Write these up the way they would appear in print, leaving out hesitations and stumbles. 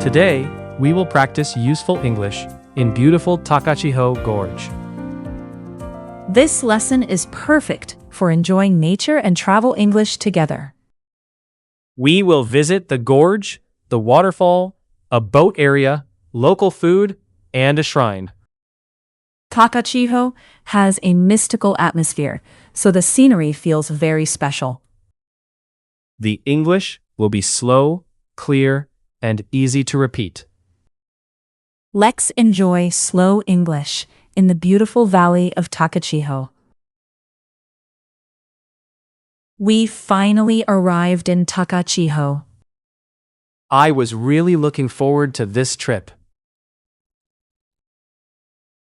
Today, we will practice useful English in beautiful Takachiho Gorge. This lesson is perfect for enjoying nature and travel English together. We will visit the gorge, the waterfall, a boat area, local food, and a shrine. Takachiho has a mystical atmosphere, so the scenery feels very special. The English will be slow, clear, and easy to repeat. Let's enjoy slow English in the beautiful valley of Takachiho. We finally arrived in Takachiho. I was really looking forward to this trip.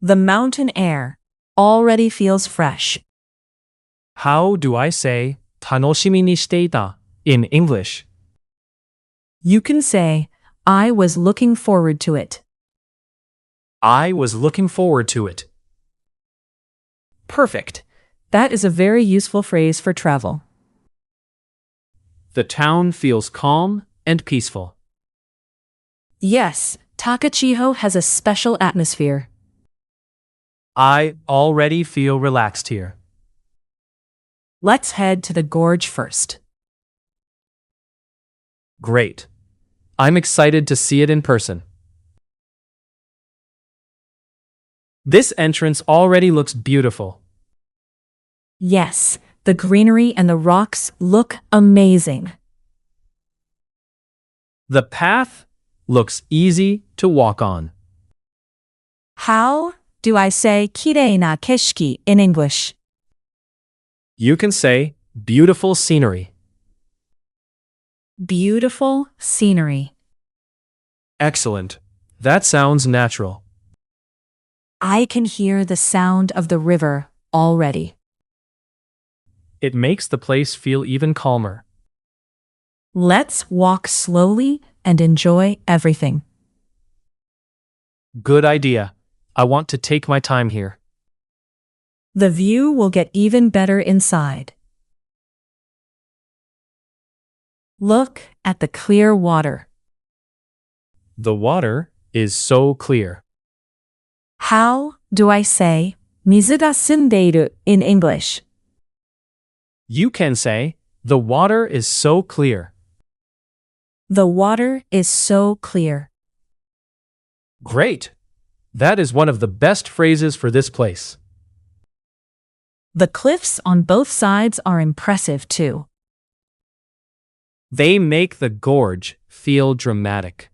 The mountain air already feels fresh. How do I say 楽しみにしていた in English? You can say, I was looking forward to it. I was looking forward to it. Perfect. That is a very useful phrase for travel. The town feels calm and peaceful. Yes, Takachiho has a special atmosphere. I already feel relaxed here. Let's head to the gorge first. Great. I'm excited to see it in person. This entrance already looks beautiful. Yes, the greenery and the rocks look amazing. The path looks easy to walk on. How do I say kirei na keshiki in English? You can say beautiful scenery. Beautiful scenery. Excellent. That sounds natural. I can hear the sound of the river already. It makes the place feel even calmer. Let's walk slowly and enjoy everything. Good idea. I want to take my time here. The view will get even better inside. Look at the clear water. The water is so clear. How do I say 水が澄んでいる in English? You can say, the water is so clear. The water is so clear. Great. That is one of the best phrases for this place. The cliffs on both sides are impressive too. They make the gorge feel dramatic.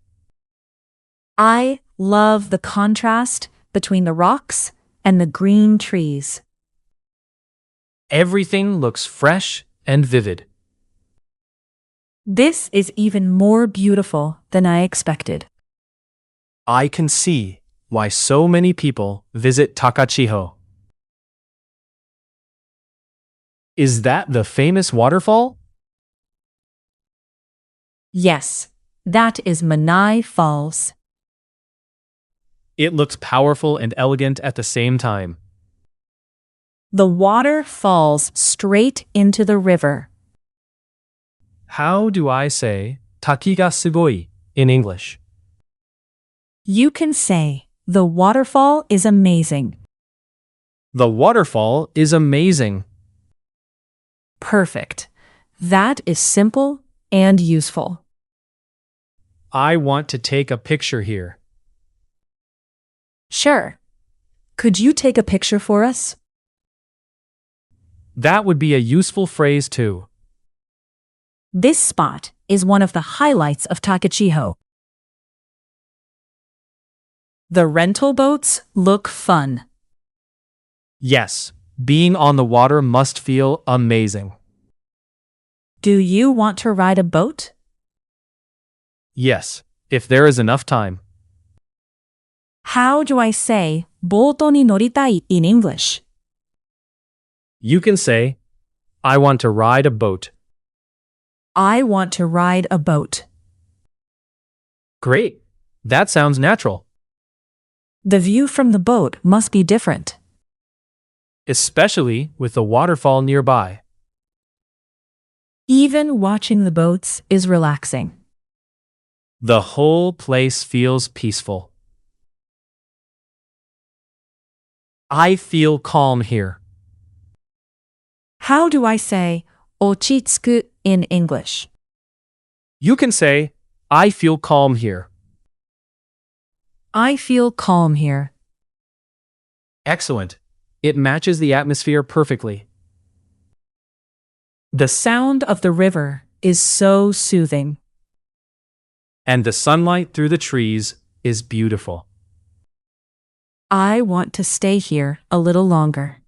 I love the contrast between the rocks and the green trees. Everything looks fresh and vivid. This is even more beautiful than I expected. I can see why so many people visit Takachiho. Is that the famous waterfall? Yes, that is Manai Falls. It looks powerful and elegant at the same time. The water falls straight into the river. How do I say 滝がすごい in English? You can say, the waterfall is amazing. The waterfall is amazing. Perfect. That is simple and useful. I want to take a picture here. Sure. Could you take a picture for us? That would be a useful phrase too. This spot is one of the highlights of Takachiho. The rental boats look fun. Yes, being on the water must feel amazing. Do you want to ride a boat? Yes, if there is enough time. How do I say ボートに乗りたい in English? You can say, I want to ride a boat. I want to ride a boat. Great. That sounds natural. The view from the boat must be different. Especially with the waterfall nearby. Even watching the boats is relaxing. The whole place feels peaceful. I feel calm here. How do I say 落ち着く in English? You can say, I feel calm here. I feel calm here. Excellent. It matches the atmosphere perfectly. The sound of the river is so soothing. And the sunlight through the trees is beautiful. I want to stay here a little longer.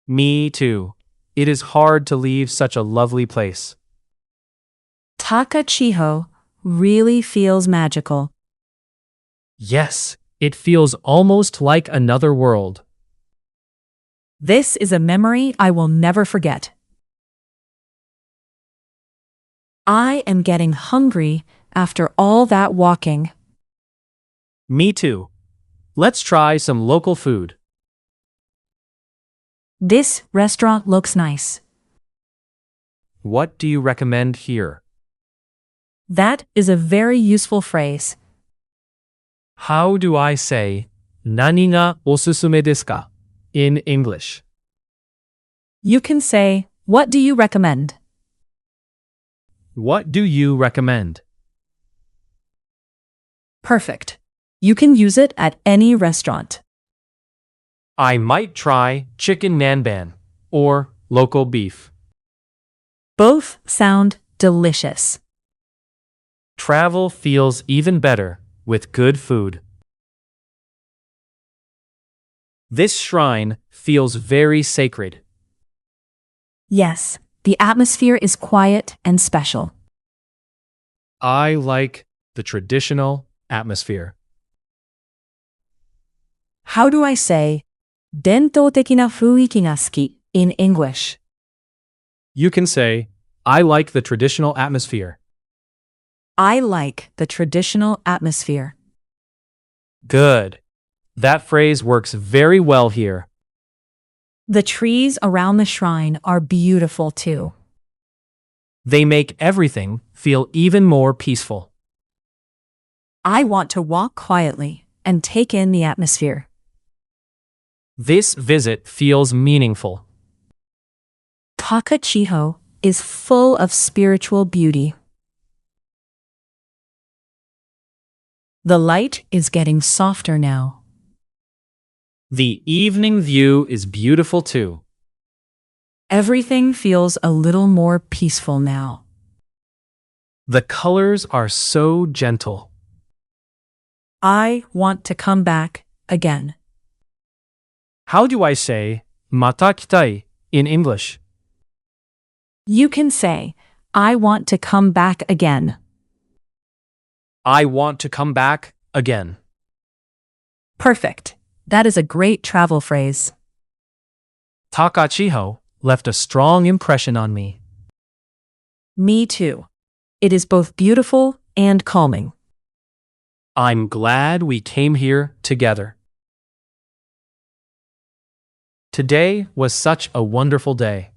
Me too. It is hard to leave such a lovely place. Takachiho really feels magical. Yes, it feels almost like another world. This is a memory I will never forget. I am getting hungry after all that walking. Me too. Let's try some local food. This restaurant looks nice. What do you recommend here? That is a very useful phrase. How do I say 何がおすすめですか in English? You can say, what do you recommend? What do you recommend? Perfect. You can use it at any restaurant. I might try chicken nanban or local beef. Both sound delicious. Travel feels even better with good food. This shrine feels very sacred. Yes, the atmosphere is quiet and special. I like the traditional atmosphere. How do I say 伝統的な雰囲気が好き in English? You can say, I like the traditional atmosphere. I like the traditional atmosphere. Good. That phrase works very well here. The trees around the shrine are beautiful too. They make everything feel even more peaceful. I want to walk quietly and take in the atmosphere. This visit feels meaningful. Takachiho is full of spiritual beauty. The light is getting softer now. The evening view is beautiful too. Everything feels a little more peaceful now. The colors are so gentle. I want to come back again. How do I say また来たい in English? You can say, I want to come back again. I want to come back again. Perfect. That is a great travel phrase. Takachiho left a strong impression on me. Me too. It is both beautiful and calming. I'm glad we came here together. Today was such a wonderful day.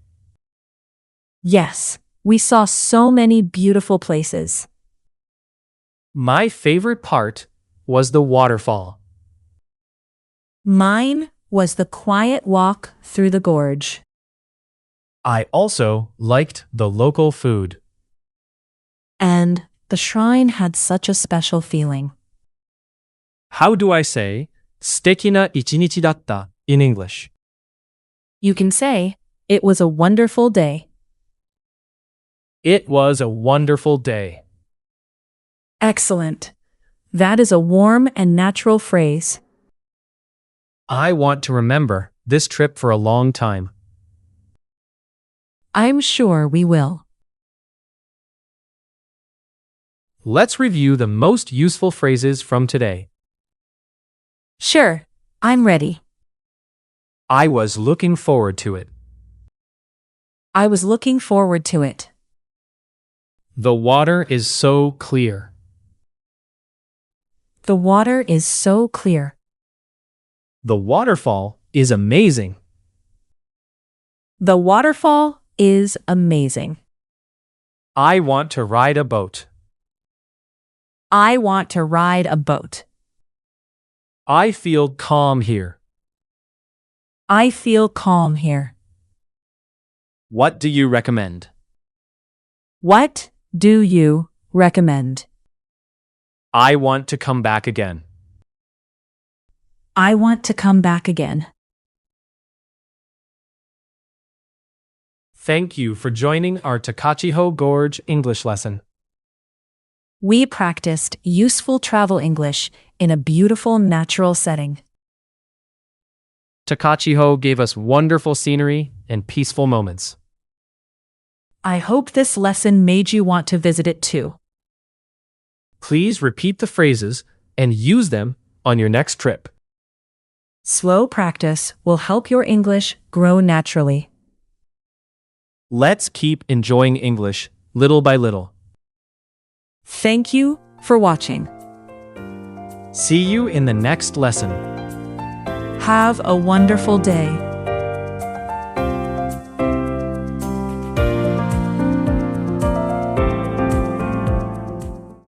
Yes, we saw so many beautiful places. My favorite part was the waterfall. Mine was the quiet walk through the gorge. I also liked the local food. And the shrine had such a special feeling. How do I say 素敵な一日だった in English? You can say, it was a wonderful day. It was a wonderful day. Excellent. That is a warm and natural phrase. I want to remember this trip for a long time. I'm sure we will. Let's review the most useful phrases from today. Sure, I'm ready. I was looking forward to it. I was looking forward to it. The water is so clear. The water is so clear. The waterfall is amazing. The waterfall is amazing. I want to ride a boat. I want to ride a boat. I feel calm here. I feel calm here. What do you recommend? What do you recommend? I want to come back again. I want to come back again. Thank you for joining our Takachiho Gorge English lesson. We practiced useful travel English in a beautiful natural setting. Takachiho gave us wonderful scenery and peaceful moments. I hope this lesson made you want to visit it too. Please repeat the phrases and use them on your next trip. Slow practice will help your English grow naturally. Let's keep enjoying English little by little. Thank you for watching. See you in the next lesson. Have a wonderful day.